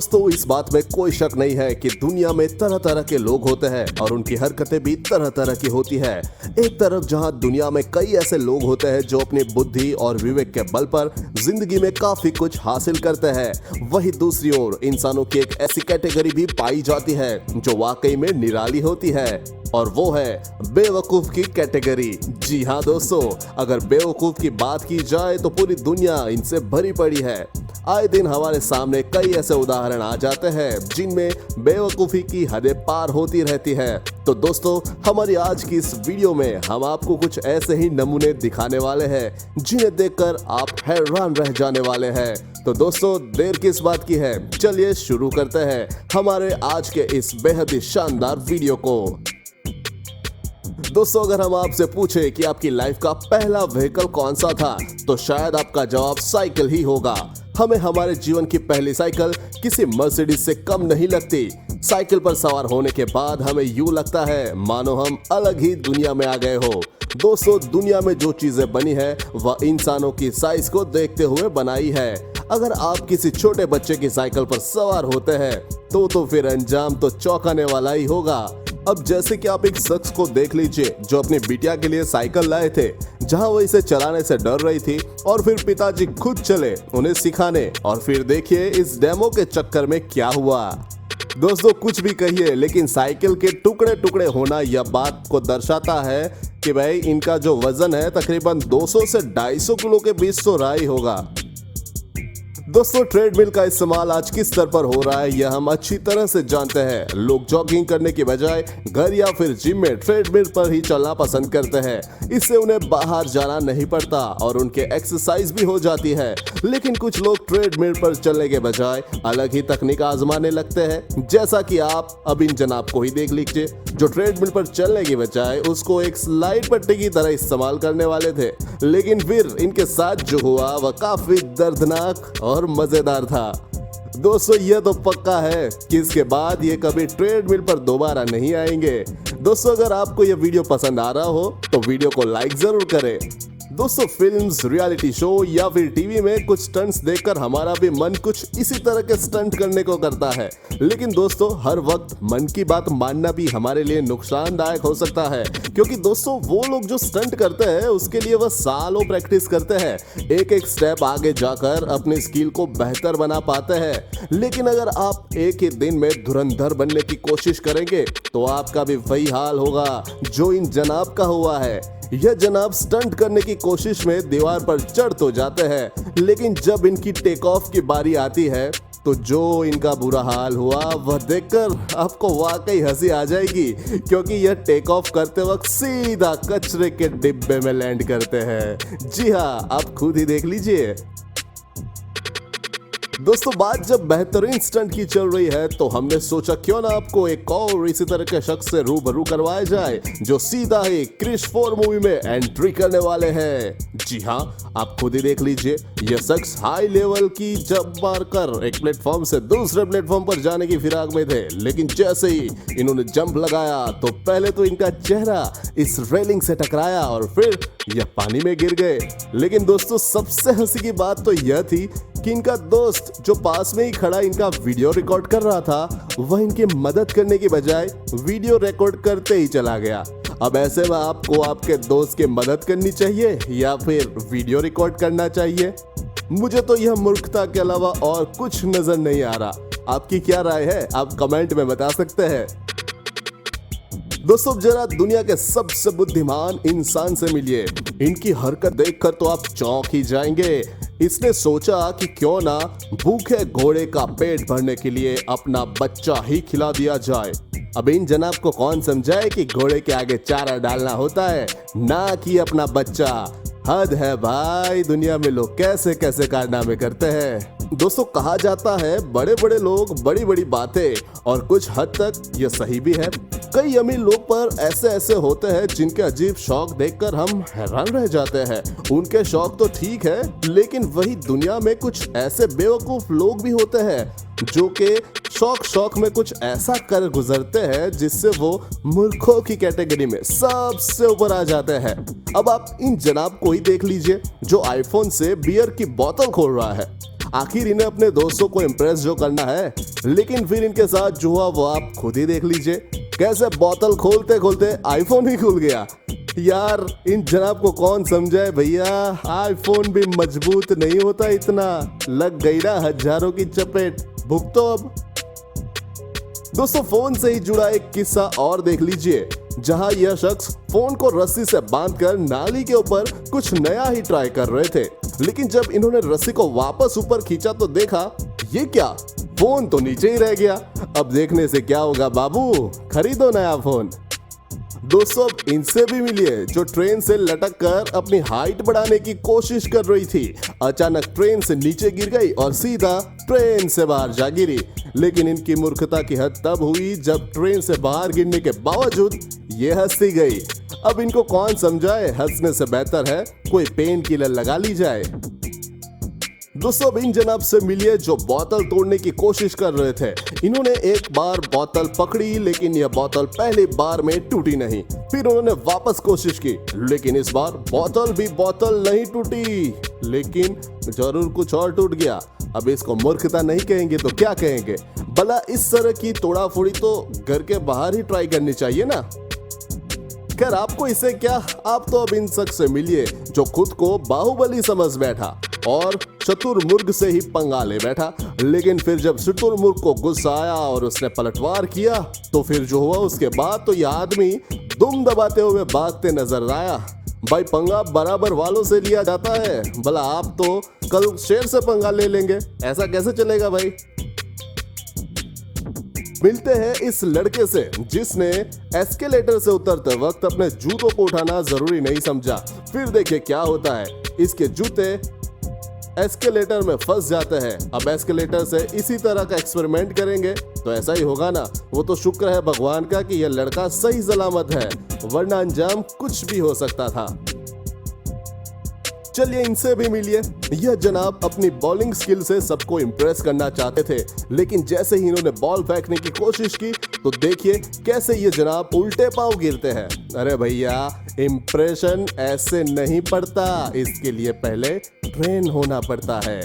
दोस्तों इस बात में कोई शक नहीं है कि दुनिया में तरह तरह के लोग होते हैं और उनकी हरकतें भी तरह तरह की होती है। एक तरफ जहां दुनिया में कई ऐसे लोग होते हैं जो अपनी बुद्धि और विवेक के बल पर जिंदगी में काफी कुछ हासिल करते हैं, वहीं दूसरी ओर इंसानों की एक ऐसी कैटेगरी भी पाई जाती है जो वाकई में निराली होती है, और वो है बेवकूफ की कैटेगरी। जी हाँ दोस्तों, अगर बेवकूफ की बात की जाए तो पूरी दुनिया इनसे भरी पड़ी है। आए दिन हमारे सामने कई ऐसे उदाहरण आ जाते हैं जिनमें बेवकूफी की हदें पार होती रहती है। तो दोस्तों हमारी आज की इस वीडियो में हम आपको कुछ ऐसे ही नमूने दिखाने वाले हैं जिन्हें देखकर आप हैरान रह जाने वाले हैं। तो दोस्तों देर किस बात की है, चलिए शुरू करते हैं हमारे आज के इस बेहद ही शानदार वीडियो को। दोस्तों अगर हम आपसे पूछे कि आपकी लाइफ का पहला व्हीकल कौन सा था, तो शायद आपका जवाब साइकिल ही होगा। हमें हमारे जीवन की पहली साइकिल किसी मर्सिडीज से कम नहीं लगती। साइकिल पर सवार होने के बाद हमें यूं लगता है मानो हम अलग ही दुनिया में आ गए हो। दोस्तों दुनिया में जो चीजें बनी है वह इंसानों की साइज को देखते हुए बनाई है। अगर आप किसी छोटे बच्चे की साइकिल पर सवार होते हैं तो फिर अंजाम तो चौंकाने वाला ही होगा। अब जैसे कि आप एक शख्स को देख लीजिए जो अपनी बिटिया के लिए साइकिल लाए थे, जहां वो इसे चलाने से डर रही थी और फिर पिताजी खुद चले उन्हें सिखाने, और फिर देखिए इस डेमो के चक्कर में क्या हुआ। दोस्तों कुछ भी कहिए लेकिन साइकिल के टुकड़े टुकड़े होना यह बात को दर्शाता है कि भाई इनका जो वजन है तकरीबन 200 से 250 किलो के बीच तो रहा ही होगा। दोस्तों ट्रेडमिल का इस्तेमाल आज किस स्तर पर हो रहा है यह हम अच्छी तरह से जानते हैं। लोग जॉगिंग करने की बजाय घर या फिर जिम में ट्रेडमिल पर ही चलना पसंद करते हैं। इससे उन्हें बाहर जाना नहीं पड़ता और उनके एक्सरसाइज भी हो जाती है। लेकिन कुछ लोग ट्रेडमिल पर चलने के बजाय अलग ही तकनीक आजमाने लगते हैं, जैसा कि आप अब इन जनाब को ही देख लीजिए जो ट्रेडमिल पर चलने की बजाय उसको एक स्लाइड पट्टी की तरह इस्तेमाल करने वाले थे। लेकिन फिर इनके साथ जो हुआ वह काफी दर्दनाक और मजेदार था। दोस्तों यह तो पक्का है कि इसके बाद ये कभी ट्रेडमिल पर दोबारा नहीं आएंगे। दोस्तों अगर आपको यह वीडियो पसंद आ रहा हो तो वीडियो को लाइक जरूर करें। दोस्तों फिल्म्स, रियलिटी शो या फिर टीवी में कुछ स्टंट्स देखकर हमारा भी मन कुछ इसी तरह के स्टंट करने को करता है। लेकिन दोस्तों हर वक्त मन की बात मानना भी हमारे लिए नुकसानदायक हो सकता है, क्योंकि दोस्तों वो लोग जो स्टंट करते हैं उसके लिए वह सालों प्रैक्टिस करते हैं, एक एक स्टेप आगे जाकर अपनी स्किल को बेहतर बना पाते हैं। लेकिन अगर आप एक ही दिन में धुरंधर बनने की कोशिश करेंगे तो आपका भी वही हाल होगा जो इन जनाब का हुआ है। यह जनाब स्टंट करने की कोशिश में दीवार पर चढ़ तो जाते हैं, लेकिन जब इनकी टेक ऑफ की बारी आती है तो जो इनका बुरा हाल हुआ वह देखकर आपको वाकई हंसी आ जाएगी, क्योंकि यह टेक ऑफ करते वक्त सीधा कचरे के डिब्बे में लैंड करते हैं। जी हाँ, आप खुद ही देख लीजिए। दोस्तों बात जब बेहतरीन स्टंट की चल रही है तो हमने सोचा क्यों ना आपको एक और इसी तरह के शख्स से रूबरू करवाया जाए जो सीधा ही क्रिश 4 मूवी में एंट्री करने वाले हैं। जी हाँ, आप खुद ही देख लीजिए। यह शख्स हाई लेवल की जंप मारकर एक प्लेटफॉर्म से दूसरे प्लेटफॉर्म पर जाने की फिराक में थे, लेकिन जैसे ही इन्होंने जंप लगाया तो पहले तो इनका चेहरा इस रेलिंग से टकराया और फिर यह पानी में गिर गए। लेकिन दोस्तों सबसे हंसी की बात तो यह थी कि इनका दोस्त जो पास में ही खड़ा इनका वीडियो रिकॉर्ड कर रहा था वह इनकी मदद करने की बजाय वीडियो रिकॉर्ड करते ही चला गया। अब ऐसे में आपको आपके दोस्त की मदद करनी चाहिए या फिर वीडियो रिकॉर्ड करना चाहिए? मुझे तो यह मूर्खता के अलावा और कुछ नजर नहीं आ रहा। आपकी क्या राय है, आप कमेंट में बता सकते हैं। दोस्तों जरा दुनिया के सबसे बुद्धिमान इंसान से मिलिए, इनकी हरकत देखकर तो आप चौंक ही जाएंगे। इसने सोचा कि क्यों ना भूखे घोड़े का पेट भरने के लिए अपना बच्चा ही खिला दिया जाए। अब इन जनाब को कौन समझाए कि घोड़े के आगे चारा डालना होता है, ना कि अपना बच्चा। हद है भाई, दुनिया में लोग कैसे कैसे कारनामे करते हैं। दोस्तों कहा जाता है बड़े बड़े लोग बड़ी बड़ी बातें, और कुछ हद तक यह सही भी है। कई अमीर लोग पर ऐसे ऐसे होते हैं जिनके अजीब शौक देखकर हम हैरान रह जाते हैं। उनके शौक तो ठीक है, लेकिन वही दुनिया में कुछ ऐसे बेवकूफ लोग भी होते हैं जो के शौक में कुछ ऐसा कर गुजरते हैं जिससे वो मूर्खों की कैटेगरी में सबसे ऊपर आ जाते हैं। अब आप इन जनाब को ही देख लीजिए जो आईफोन से बियर की बोतल खोल रहा है। आखिर इन्हें अपने दोस्तों को इम्प्रेस जो करना है, लेकिन फिर इनके साथ जो हुआ वो आप खुद ही देख लीजिए। कैसे बोतल खोलते खोलते आईफोन ही खुल गया। यार इन जनाब को कौन समझाए भैया, आईफोन भी मजबूत नहीं होता इतना। लग गई ना हजारों की चपेट, भुगतो अब। दोस्तों फोन से ही जुड़ा एक किस्सा और देख लीजिए, जहां यह शख्स फोन को रस्सी से बांधकर नाली के ऊपर कुछ नया ही ट्राई कर रहे थे, लेकिन जब इन्होंने रस्सी को वापस ऊपर खींचा तो देखा ये क्या, फोन तो नीचे ही रह गया। अब देखने से क्या होगा बाबू, खरीदो नया फोन। दोस्तों अब इनसे भी मिलिए जो ट्रेन से लटक कर अपनी हाइट बढ़ाने की कोशिश कर रही थी। अचानक ट्रेन से नीचे गिर गई और सीधा ट्रेन से बाहर जा गिरी। लेकिन इनकी मूर्खता की हद तब हुई जब ट्रेन से बाहर गिरने के बावजूद ये हंसी गई। अब इनको कौन समझाए, हंसने से बेहतर है कोई पेन किलर लगा ली जाए। दोस्तों अब इन जनाब से मिलिए जो बोतल तोड़ने की कोशिश कर रहे थे। इन्होंने एक बार बोतल पकड़ी, लेकिन यह बोतल पहली बार में टूटी नहीं। फिर उन्होंने वापस कोशिश की, लेकिन इस बार बोतल भी बोतल नहीं टूटी, लेकिन जरूर कुछ और टूट गया। अब इसको मूर्खता नहीं कहेंगे तो क्या कहेंगे भला। इस तरह की तोड़ाफोड़ी तो घर के बाहर ही ट्राई करनी चाहिए ना। खैर आपको इससे क्या, आप तो अब इन शख्स से मिलिए जो खुद को बाहुबली समझ बैठा और चतुर्मुर्ग से ही पंगा ले बैठा। लेकिन फिर जब चतुर्मुर्ग को गुस्सा आया और उसने पलटवार किया तो फिर जो हुआ उसके बाद तो यह आदमी दुम दबाते हुए भागते नजर आया। भाई पंगा बराबर वालों से लिया जाता है, भला आप तो कल शेर से पंगा ले लेंगे, ऐसा कैसे चलेगा भाई। मिलते हैं इस लड़के से जिसने एस्केलेटर से उतरते वक्त अपने जूतों को उठाना जरूरी नहीं समझा। फिर देखिए क्या होता है, इसके जूते एस्केलेटर में फंस जाते हैं। अब एस्केलेटर से इसी तरह का एक्सपेरिमेंट करेंगे तो ऐसा ही होगा ना। वो तो शुक्र है भगवान का कि यह लड़का सही सलामत है, वरना अंजाम कुछ भी हो सकता था। चलिए इनसे भी मिलिए। यह जनाब अपनी बॉलिंग स्किल से सबको इम्प्रेस करना चाहते थे, लेकिन जैसे ही इन्होंने बॉल फेंकने की कोशिश की तो देखिए कैसे ये जनाब उल्टे पांव गिरते हैं। अरे भैया इम्प्रेशन ऐसे नहीं पड़ता, इसके लिए पहले ट्रेन होना पड़ता है।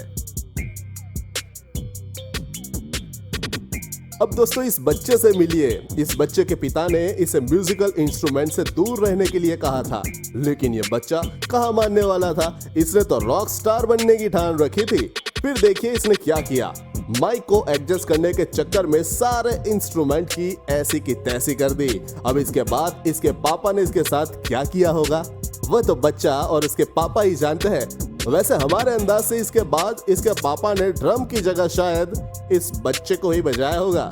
अब दोस्तों इस बच्चे से मिलिए। इस बच्चे के पिता ने इसे म्यूजिकल इंस्ट्रूमेंट से दूर रहने के लिए कहा था, लेकिन ये बच्चा कहाँ मानने वाला था। इसने तो रॉक स्टार बनने की ठान रखी थी। फिर देखिए इसने क्या किया, माइक को एडजस्ट करने के चक्कर में सारे इंस्ट्रूमेंट की ऐसी की तैसी कर दी। अब इसके बाद इसके पापा ने इसके साथ क्या किया होगा वह तो बच्चा और इसके पापा ही जानते हैं। वैसे हमारे अंदाज से इसके बाद इसके पापा ने ड्रम की जगह शायद इस बच्चे को ही बजाया होगा।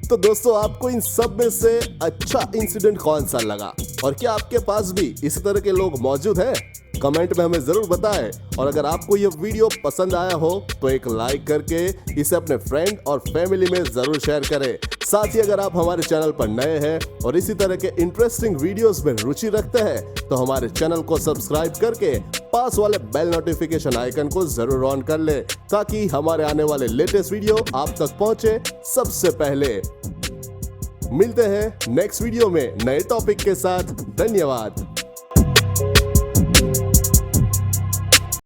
तो दोस्तों आपको इन सब में से अच्छा इंसिडेंट कौन सा लगा, और क्या आपके पास भी इसी तरह के लोग मौजूद हैं? कमेंट में हमें जरूर बताएं। और अगर आपको यह वीडियो पसंद आया हो तो एक लाइक करके इसे अपने फ्रेंड और फैमिली में जरूर शेयर करें। साथ ही अगर आप हमारे चैनल पर नए हैं और इसी तरह के इंटरेस्टिंग वीडियोस में रुचि रखते हैं तो हमारे चैनल को सब्सक्राइब करके पास वाले बेल नोटिफिकेशन आइकन को जरूर ऑन कर ले, ताकि हमारे आने वाले लेटेस्ट वीडियो आप तक पहुंचे सबसे पहले। मिलते हैं नेक्स्ट वीडियो में नए टॉपिक के साथ। धन्यवाद।